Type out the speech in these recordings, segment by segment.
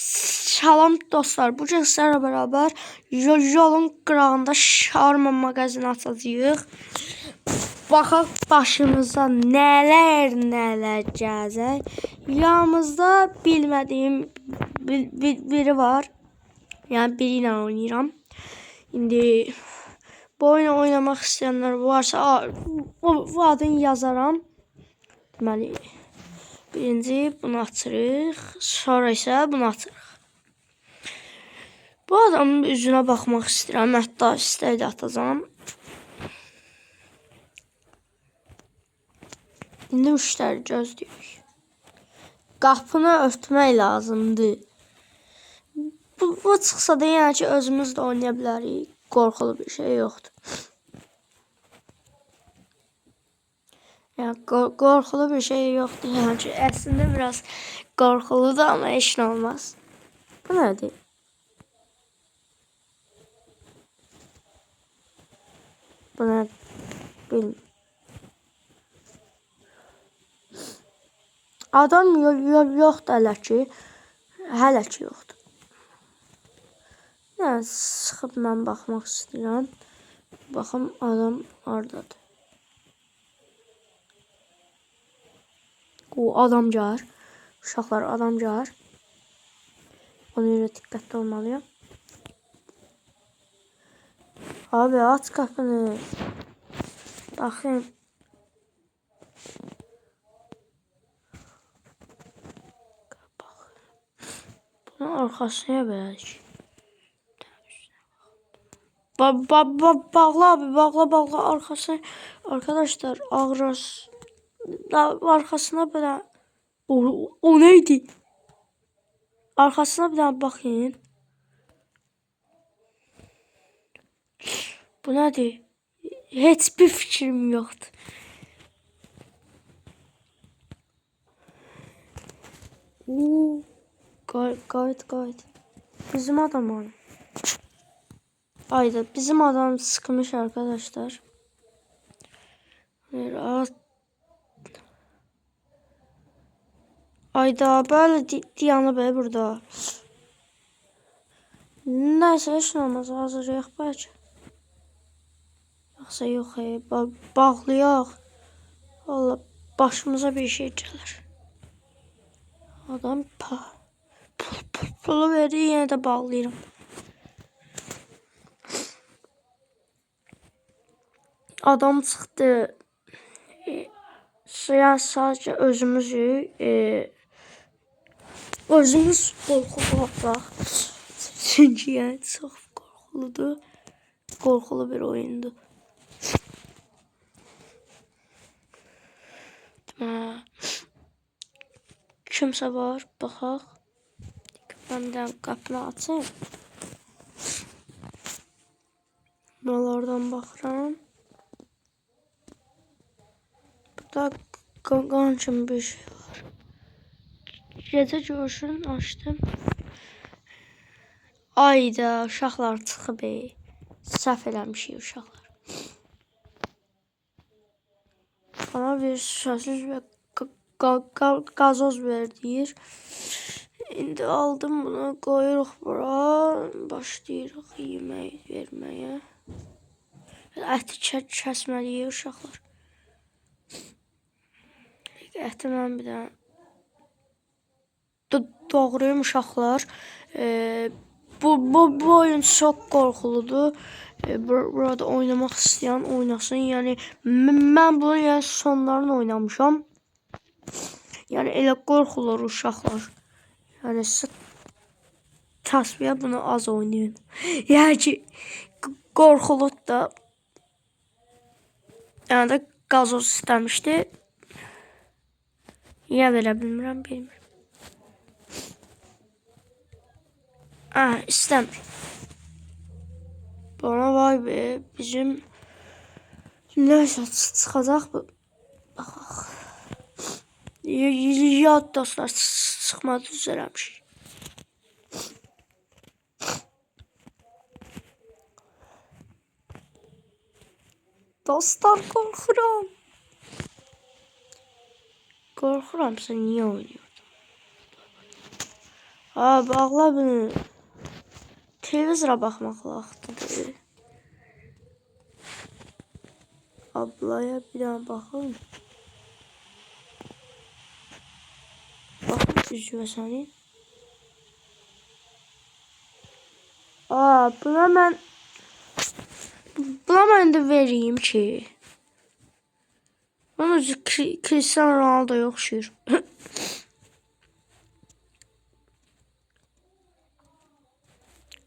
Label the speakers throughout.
Speaker 1: Salam dostlar, bu gün sizlərlə bərabər yolun qırağında şaurma mağazini açacağıq. Baxaq başımıza nələr gələcək. Yanımızda bilmədiyim biri var. Yəni biri ilə oynayıram. İndi bu oyunu oynamaq istəyənlər varsa bu adını yazaram. Deməli birinci bunu açırıq, sonra isə bunu açırıq. Bu adamın üzünə baxmaq istəyirəm, hətta istək də atacağam. İndi müştəri gözləyirik. Qapını örtmək lazımdır. Bu çıxsa da yəni ki, özümüz də oynaya bilərik. Qorxulu bir şey yoxdur. Yəni qorxulu bir şey yoxdur. Yəni ki, əslində biraz qorxuludur, amma heç nə olmaz. Bu nədir? Bu nədir? Bilmirəm. Adam yoxdur hələ ki. Hələ ki yoxdur. Yəni sıxıb mən baxmaq istəyirəm. Baxım adam hardadır. O adam gəlir. Uşaqlar adam gəlir. Ona görə diqqətli olmalıyam. Abi aç qapını. Baxın. Bunun arxasına bəlkə. Bağla abi, bağla arkasına. Arkadaşlar arkasına belə. O neydi? Arkasına bir daha bakın. Bu nədir? Heç bir fikrim yoxdur. Qayıt. Bizim adam var. Ayda bizim adam sıkmış arkadaşlar. Ayda böyle dayanıb burada. Neyse heç nə olmaz. Hazırlayaq bəlkə. Yoxsa yox, bağlayaq. Valla başımıza bir şey gəlir. Adam pulu verir, yenə də bağlayıram. Adam çıxdı. Sadəcə özümüz qorxuluq. Çünki yəni çox qorxuludur. Qorxulu bir oyundur. Kimsə var, baxaq. Mən də qapını açayım. Buralardan baxıram. Burada qan kimi bir şey var. Gecə görüşün açdım. Ayda uşaqlar çıxıb. Səhv eləmişik uşaqlar. Bana bir sözsüz və qazoz verdir. İndi aldım bunu, qoyuruq bura. Başlayırıq yemək verməyə. Əti kəsməliyik uşaqlar. Əti mən bir dənə doğrayım uşaqlar. Bu oyun çox qorxuludur. Burada oynamaq istəyən oynasın. Yəni mən bunu yəni sonlarını oynamışam. Yəni elə qorxulur uşaqlar. Yəni təsviyə bunu az oynayın. Yəni ki qorxuludur da. Yəni də qazoz istəmişdi. Yenə verə bilmirəm. İstəmir. Bana vay be, bizim nəsə çıxacaq bu. Baxaq. Yad dostlar, çıxmadı düzələmişik. Dostlar qorxuram. Qorxuramsa niyə oynayırdın? Ha, bağla bunu. Televizora baxmaq vaxtıdır. Ablaya bir dənə baxın. Baxın üzvə səni. Buna mən də vereyim ki. Onun üzü Cristiano Ronaldo'ya oxşuyur.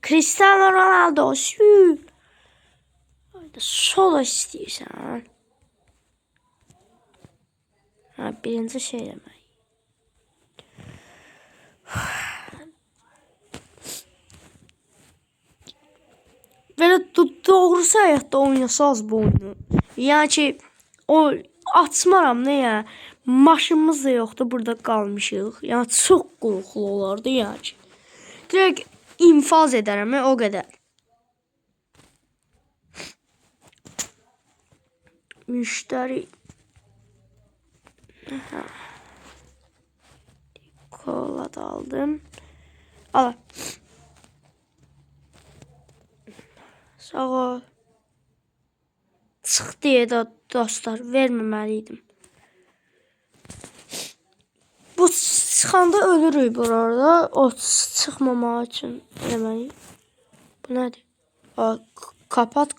Speaker 1: Cristiano Ronaldo. Solo istəyirsən. Ha, birinci şey demək. Belə doğrusu həyatda oynasaz bu oyunu. Yəni ki, o açmaram nə ya. Maşınımız da yoxdur, burada qalmışıq. Yəni çox qorxulu olardı yəni ki. Direkt infaz edərəm o qədər. Müşteri. Kola da aldım. Al. Sağ ol. Çıx deyə də dostlar, verməməliydim. Bu çıxanda ölürük burada. O çıxmamaq üçün eləməliyim. Bu nədir? Kapat.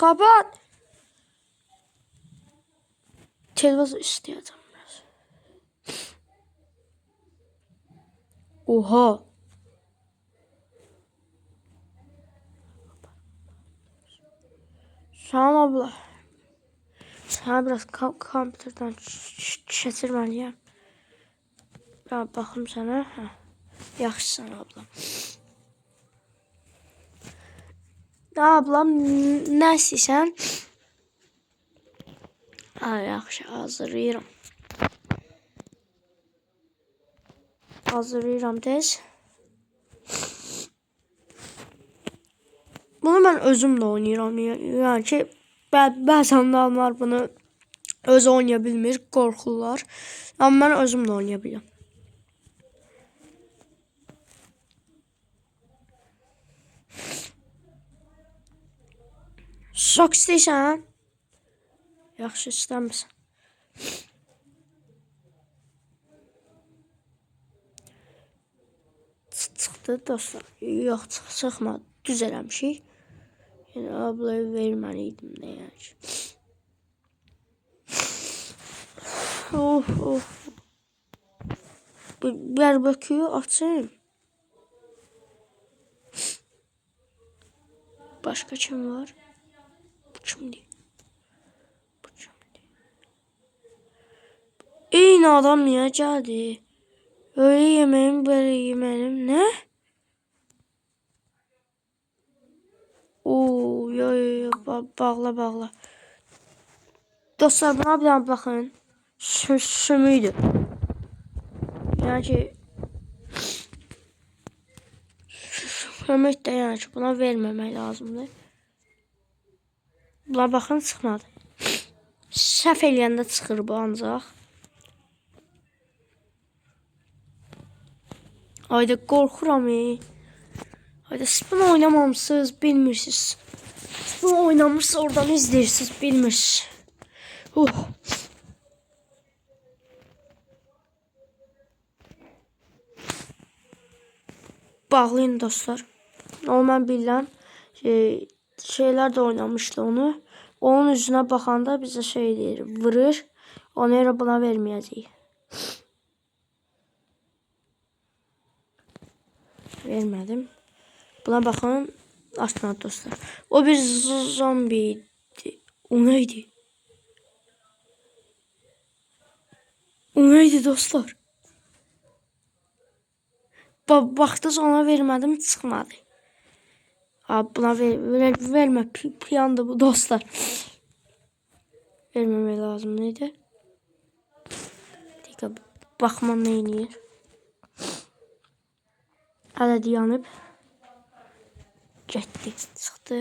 Speaker 1: Televizor istəyəcəm biraz. Oha. Salam abla. Sənə biraz kompüterdən keçirməliyəm. Baxım sənə. Yaxşısan ablam. Ablam, nə istəyirsən? Yaxşı, hazırlayıram. Hazırlayıram tez. Bunu mən özüm də oynayıram. Yəni ki, bəzən adamlar bunu özü oynaya bilmir, qorxurlar. Amma mən özüm də oynaya bilirəm. Sok istəyirsən? Yaxşı, istəmirsən. Çıxdı dostlar. Yox, çıxmadı. Düz eləmişik. Yəni ablaya verməliydim də yəni ki. Barbeküyü açayım. Başka kim var? Bu kimdir? Eyni adam niyə gəldi? Öyle yemeğim, böyle yemeğim. Ne? Oo, yo, bağla. Dostlar, buna bir dənə baxın. Sümüydü. Yəni ki, sümük də yəni ki, buna verməmək lazımdır. Buna baxın, çıxmadı. Səhv eləyəndə çıxır bu ancaq. Hayda, qorxuram. Hayda, siz bunu oynamamışsınız, bilmirsiniz. Siz bunu oynamışsınız, oradan izləyirsiniz, bilmirsiniz. Bağlayın dostlar. O mən bilən şeylər də oynamışdı onu. Onun üzünə baxanda bizə şey deyir, vurur. Onu elə buna verməyəcəyik. Vermədim. Buna baxın. Açmadı dostlar. O bir zombi idi. O neydi? O neydi dostlar? Baxdınız, ona vermədim, çıxmadı. Buna vermə. Piyandı bu dostlar. Verməmək lazım neydi? Baxmam neyniyir? Ələdi yanıb. Getdi, çıxdı.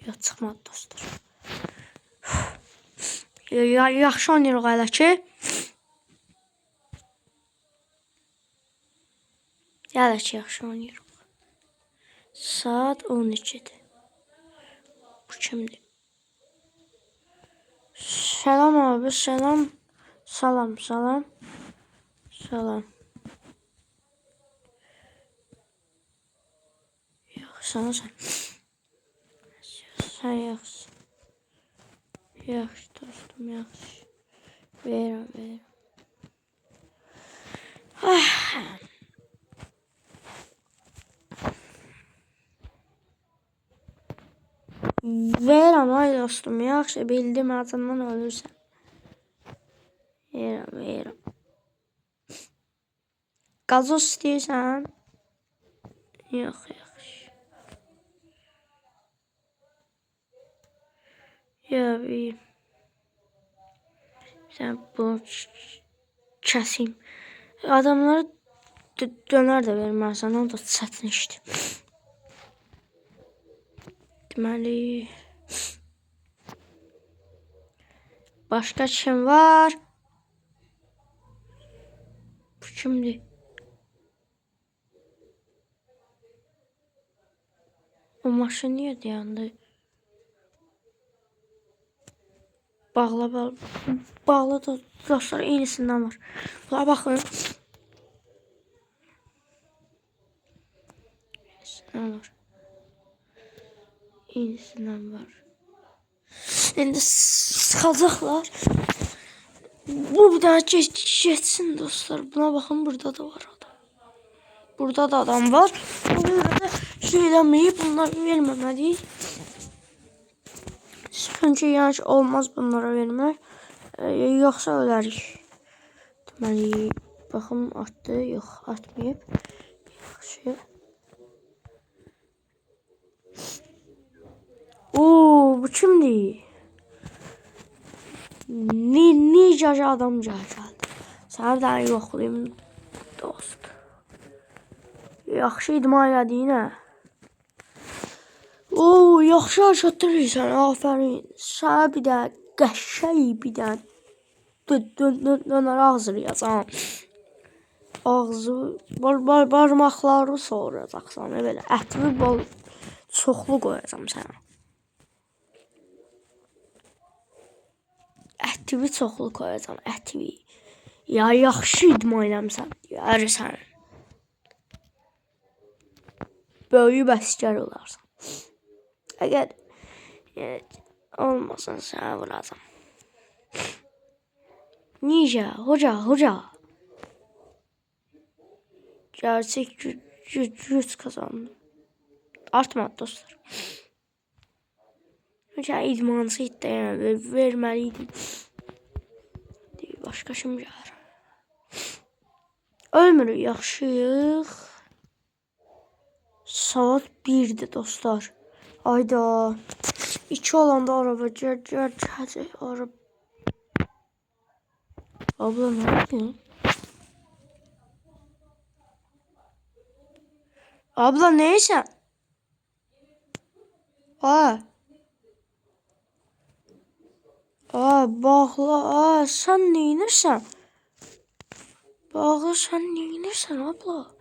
Speaker 1: Yox, çıxmadı dostlar. Yaxşı oynayırıq hələ ki. Hələ ki yaxşı oynayırıq. Saat 12-dir. Bu kimdir? Selam abi, selam. Salam, salam. Salam. Yaxşı, sən. Sən yaxşı. Yaxşı dostum, yaxşı. Verirəm, verirəm. Verirəm ay dostum, yaxşı bildim acından ölürsən. Verirəm, verirəm. Qazoz istəyirsən? Yox, yaxşı. Yox, iyi. Sən bunu kəsim. Adamlara dönər də vermərsən, o da çətin işdir. Deməli, başqa kim var? Bu kimdir? O maşın niyə dayandı? Bağla da dostlar, eynisindən var. Buna baxın. Eynisindən var. Eynisindən var. İndi sıxacaqlar. Bu bir daha geçsin dostlar. Buna baxın, burada da var adam. Burada da adam var. Ona da söyləməyib, bunları verməməliyik. Çünki yəni olmaz bunlara vermək. Yoxsa ölərik. Deməli, baxım atdı. Yox, atmayıb. Yaxşı. Bu kimdir? Necə adam gəldi. Səni də yoxlayayım dost. Yaxşı idman elədiyin, hə? Yaxşı hərəkətlər, afərin. Sənə bir də qəşəng bir də dönər ağzırıyacam. Ağzı, barmaqları soğuracaqsan, belə ətini bol çoxlu qoyacam sənə. Ətini çoxlu qoyacam, ətini. Ya yaxşı idman eləmsən, yarısan. Böyük bəskər olarsan. Əgər olmasın, sənə vuracam. Necə? Hoca. Gerçək güc kazandı. Artmadı dostlar. Hoca idmançı iddia verməliydim. Başqa kim gəlir? Ölmürük, yaxşıyıq. Saat 1'dir dostlar. Ayda 2 olanda araba gəl araba. Abla ne yapıyorsun? Abla neysen? Bağla. Sen neyinirsən? Bağla, sen neyinirsən abla?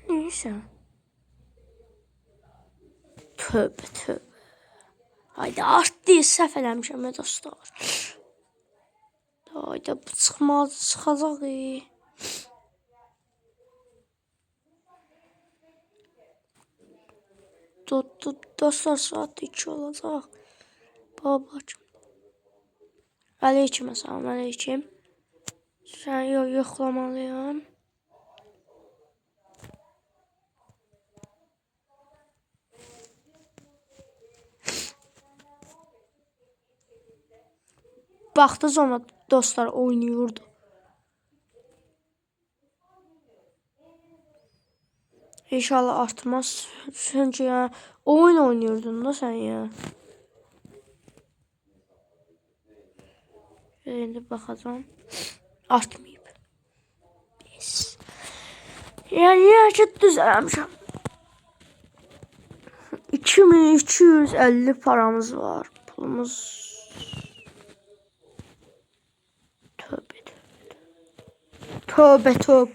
Speaker 1: Neyse. Tövbe. Haydi artdı, səhv eləmişəm dostlar. Haydi bu çıxacaq. Dostlar saat 2 olacaq. Babacım. Aleyküm, salam aleyküm. Sən yoxlamalıyam. Baxdınız ona dostlar oynuyordu. İnşallah artmaz. Çünkü ya oyun oynuyordun da sen ya. Şimdi bakacağım. Artmayıb. Yes. Yani yaşıt düzəlmişəm. 2000 1250 paramız var. Pulumuz. Tövbe tövbe. Tövbe.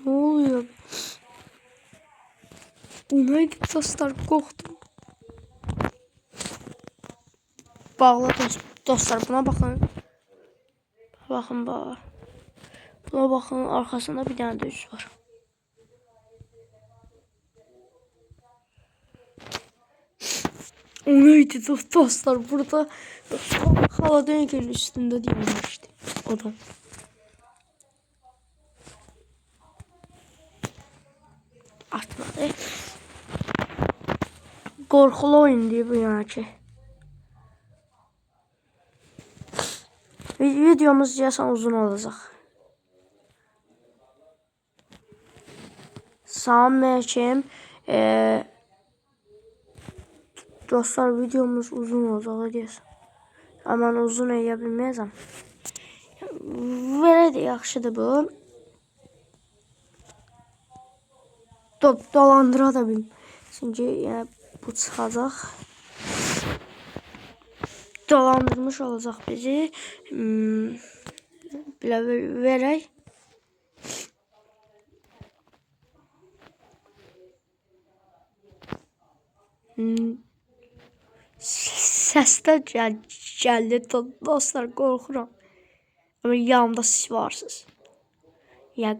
Speaker 1: Ne oluyor? Neydi dostlar, qorxdum. Bağla dostlar, buna bakın. Bakın bak. Buna bakın, arkasında bir tane de üz var. O neydi dostlar, burada Haladenge'nin üstünde diyormuştu adam. Artmadı. Qorxulu oyun deyib bu yana ki. Videomuz deyəsən uzun olacaq. Salam aleyküm. Dostlar, videomuz uzun olacaq deyəsən. Amma mən uzun edə bilməyəcəm. Belə də yaxşıdır bu. Dolandıra da bilməm. Çünki yəni bu çıxacaq. Dolandırmış olacaq bizi. Belə verək. Səsdə gəldi dostlar, qorxuram. Amma yanımda siz varsınız. Yəni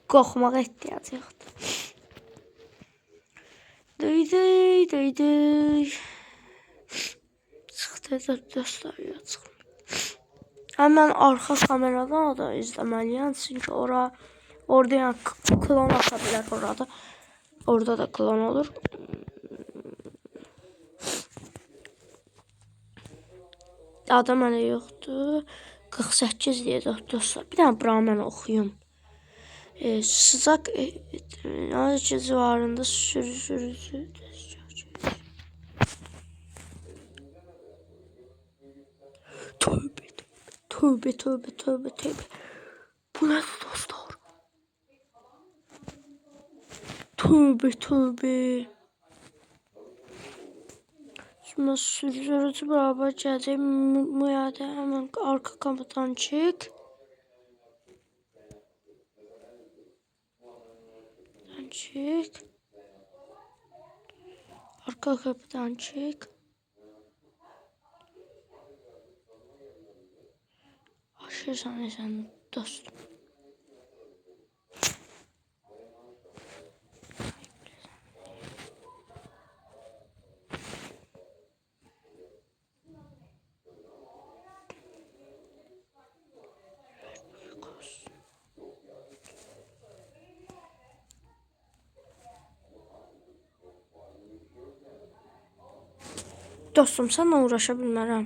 Speaker 1: qorxmağa ehtiyac yoxdur. Dıy. Çıxdı dostlar, ya çıxmır. Hemen arka kameradan da izləməliyəm. Çünki orada yəni klon ata bilər orada. Orada da klon olur. Adı mənə yoxdur. 48 deyəcək dostlar. Bir dənə bura mən oxuyum. Sıcak enerji civarında sürücü. Tövbe. Bu ne dostlar? Tövbe. Şimdi sürücü beraber gelecek. Müyade hemen arka kapıdan çık. Arka kapıdan çık. Aşırı sen dostum. Dostum, sənlə uğraşa bilmərəm.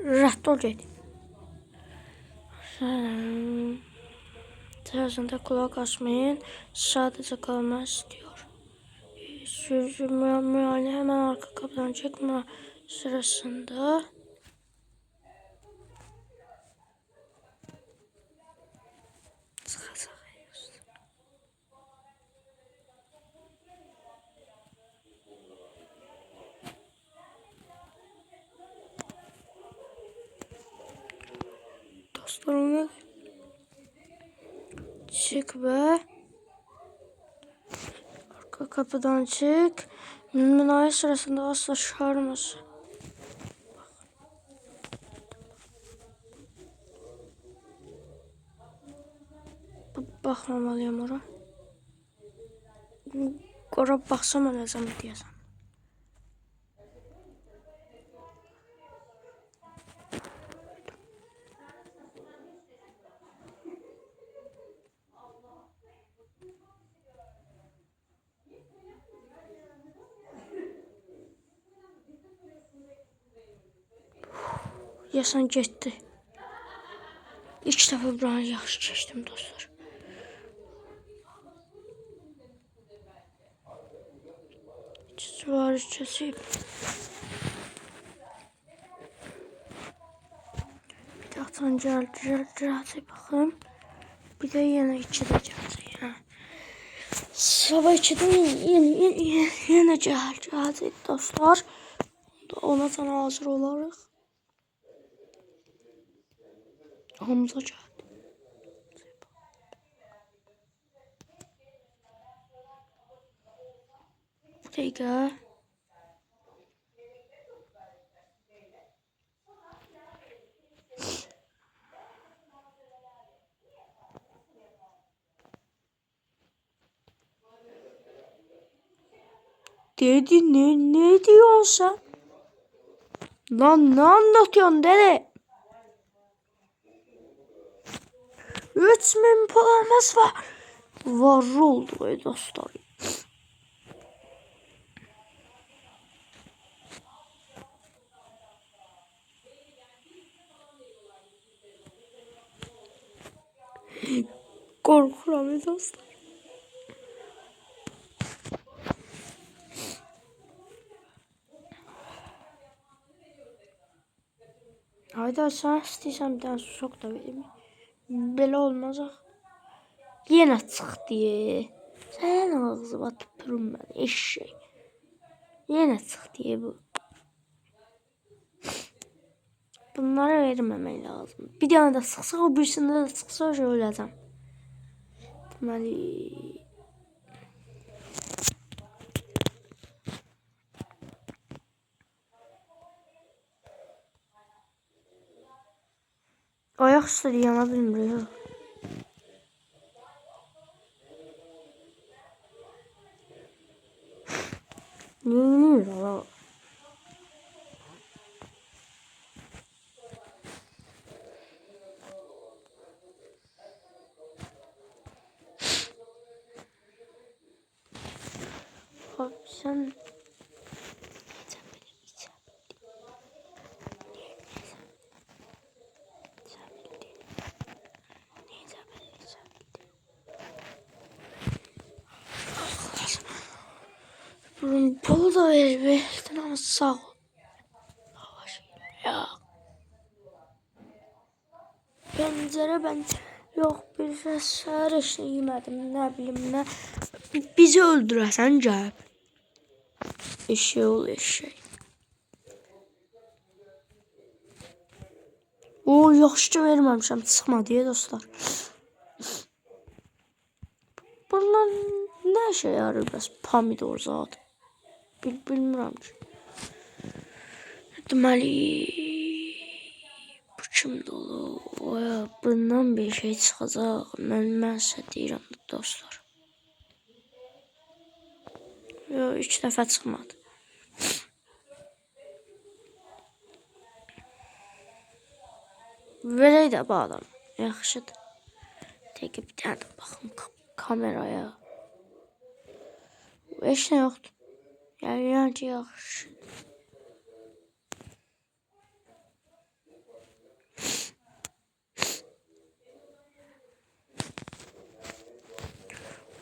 Speaker 1: Rədd ol get. Televizyonda kulak açmayın. Sadece kalmak istiyor. Sürücü müayene hemen arka kapıdan çıkma sırasında dostlarımla çık ve arka kapıdan çık. Münayi sırasında asla şarması. Baxmamalıyam ora. Ora baxsam öləcəm deyəsən. Yasan getdi. İlk dəfə buranı yaxşı keçdim dostlar. Var içesi. Bir de atan geldi bakın. Bir de yine içi de geldi ya. Sabah 2'də yenə gələcək dostlar. Ona sana hazır olarıq. Hamza gəldi. Bu dəqiqə dedi, ne diyorsun sen? Lan ne anlatıyorsun dede? 3000 paramız var. Var oldu ey dostlar. Korkuram ey dostlar. Hayda sen istəyirsən bir dənə sok da vereyim. Belə olmayacaq. Yenə çıxdı. Sənin ağzıma tüpürüm mən eşşək. Yenə çıxdı bu. Bunları verməmək lazım. Bir dənə də sıxsa, o birisində də sıxsa öləcəm. Deməli ayak üstə yana bilmiyor. Neyini ala? Abi sen pulu da ver. Tamam sağ ol. Ya. Pencere. Yok bir səhər işlə yemədim. Ne bileyim ne. Bizi öldürəsən gəlib. Eşək ol eşək. O yaxşı ki verməmişəm. Çıxmadı ya dostlar. Bunlar ne işe yarıyor bəs pomidor zat? Bilmirəm ki. Deməli bu kimdir oğlum? Oya bundan bir şey çıxacaq. Mən sizə deyirəm dostlar. Yo 3 dəfə çıxmadı. Verək də bu adam. Yaxşıdır. Təki bir dənə də baxım kameraya. Heç nə yoxdur. Yəni ki yaxşı.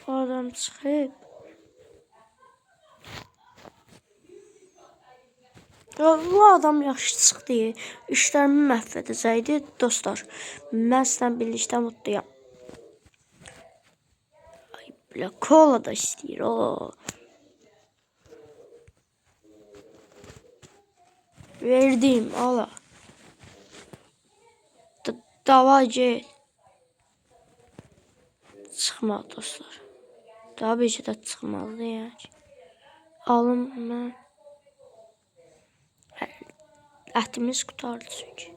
Speaker 1: Bu adam çıxıb. Bu adam yaxşı çıxdı. İşlərimi məhv edəcəkdi dostlar. Mən sizlə birlikdə mutluyam. Ay belə kola da istəyir o. Verdim ala. Davay get. Çıxmadı dostlar. Daha bir şey də çıxmadı yəni. Alım mən. Ətimiz qutardı çünki.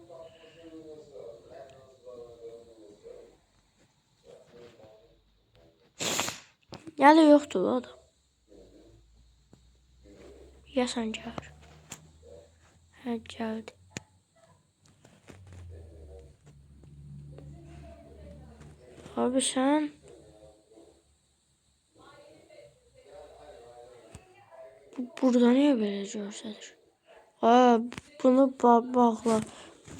Speaker 1: Yəni yoxdur o adam. Yasan gəlir. Hə gəldi. Abi sen burada niye böyle görsədir? Bunu bağla.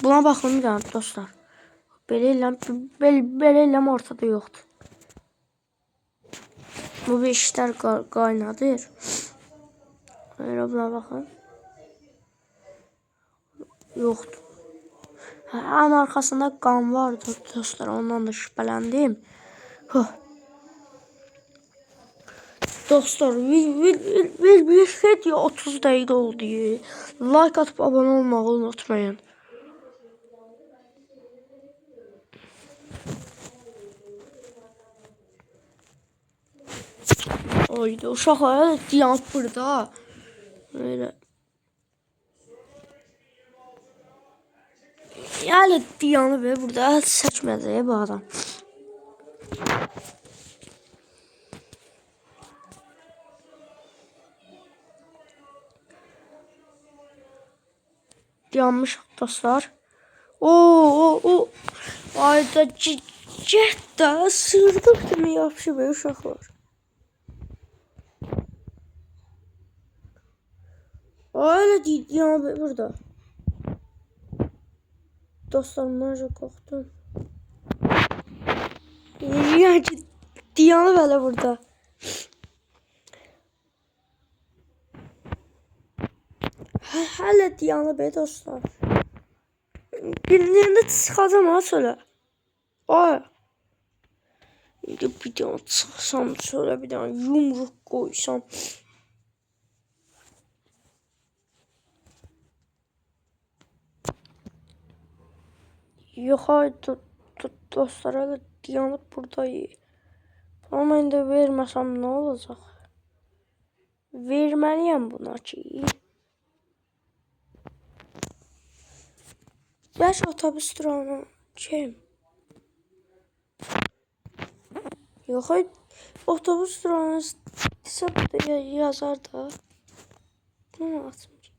Speaker 1: Buna baxmayacağım dostlar. Belə eləm ortada yoxdur. Bu bir işler qaynadır. Öyle buna baxın. Yoxdur. Ən arkasında qan vardı dostlar. Ondan da şübhələndim. Dostlar, bir video 30 dəqiqə oldu. Like atıp abone olmağı unutmayın. Oydu uşaqlar dayanıb burada. Öyle. Yəni dayanıb burada çəkmədi bu adam. Yanmış dostlar. O. Ayda ciddə sığırdım kimi yapışıb uşaqlar. Öyle değil ya burada. Dostlar məcə qorxdum. Yani dayanıb hələ burada. Hələ dayanıb dostlar. Birilerini çıxacam ha şöyle. Ay. İndi bir dənə çıxsam şöyle bir dənə yumruq qoysam. Yok hayır dostlar hələ dayanıb buradayım. Ama indi verməsəm nə olacaq? Verməliyəm buna ki. Yaş otobüs durağına kim? Yok hayır otobüs durağına burada yazar da. Bunu açım ki.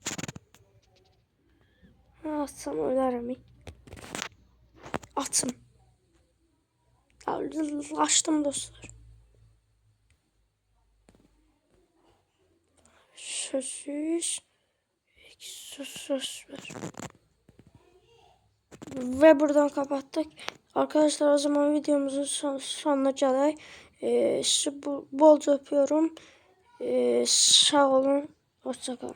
Speaker 1: Açsam ölərəm. Açım. Açtım dostlar. Söz ver. Ve buradan kapattık. Arkadaşlar o zaman videomuzun sonuna geldik. Sizi bolca öpüyorum. Sağ olun. Hoşça kalın.